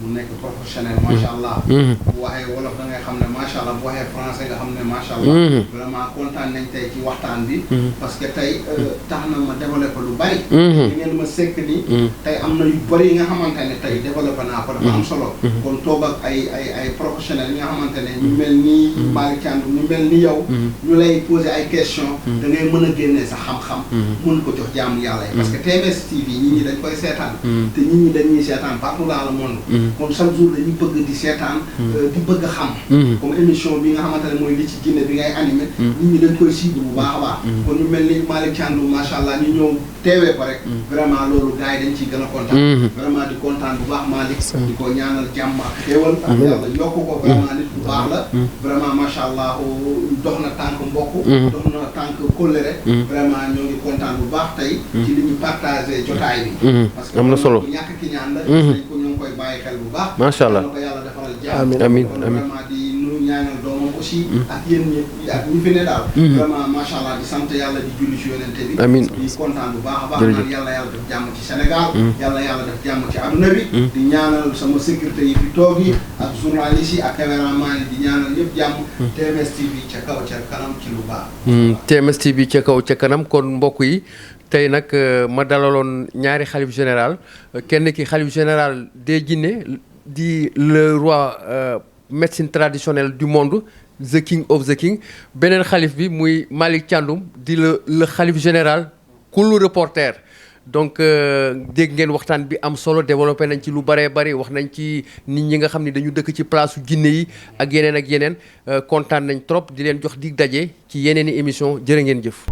[SPEAKER 2] mu mu nekk professionnel macha allah. bu waxee wolof da ngay xam ne macha allah bu waxee français nga xam ne macha allah. vraiment kontaan nañ tey ci waxtaan bi. parce que tey tax na ma développé lu bari. li ngeen ma sekk ni tey am na yu bari yi nga xamante ne tey développé naa ko dafa am solo. kon toog ak ay professionnels yi nga xamante ne ñu mel ni Malick Thiandoum ñu mel ni yow. ñu lay poser ay questions. da ngay mën a génnee sa xam-xam. mun ko jox jaamu yàlla yi. parce que TMS TV nit ñi dañ koy seetaan. te nit ñi dañuy seetaan partout dans le monde. kon chaque jour dañuy bëgg di seetaan. di bëgg a xam. comme émission bi nga xamante ne mooy li ci Jinne bi ngay animé. nit ñi dañ koy suivre bu baax a baax. kon ñu mel ni Malick Thiandoum macha allah ñu ñëw teewee ko rek. vraiment loolu gars yi dañ ciy gën a kontaan. vraiment di kontaan bu baax Malick. di ko ñaanal jàmm ak xéewal. ak yàlla yokk ko vraiment nit bu baax la. vraiment macha allah dox na tànk mbokk. dox na tànk kóllëre. vraiment ñoo ngi kontaan bu baax tey. ci li ñu partagé jotaay bi. parce que
[SPEAKER 1] am na solo
[SPEAKER 2] ñàkk ki ñaan la. dañ ko ñoo ngi koy bàyyi xel bu baax.
[SPEAKER 1] macha allah
[SPEAKER 2] ko yàlla defaral jàmm.
[SPEAKER 1] amiin amiin
[SPEAKER 2] kon vraiment di nu ñaanal doomam aussi. ak yéen ñëpp ak ñi fi ne daal. vraiment macha allah di sant yàlla di julli ci yonente bi.
[SPEAKER 1] amiin
[SPEAKER 2] di kontaan bu baax a baax. naan yàlla def jàmm ci Sénégal. yàlla def jàmm ci àdduna bi. di ñaanal sama sécurité yi fi toog yi ak journaliste yi ak caméraman yi di ñaanal ñëpp jàmm. TMS TV ca kaw ca kanam ci lu baax.
[SPEAKER 1] TMS TV ca kaw ca kanam kon mbokk yi tey nag ma dalaloon ñaari xalif général kenn ki xalif général des Jinne di le roi médecine traditionnelle du monde the king of the king beneen xalif bi muy Malick Thiandoum di le xalif général kullu reporter donc dégg ngeen waxtaan bi am solo développé nañ ci lu bëree bëri wax nañ ci nit ñi nga xam ne dañu dëkk ci place su Jinne yi ak yeneen kontaan nañ trop di leen jox dig daje ci yeneen i émission jërë ngeen jëf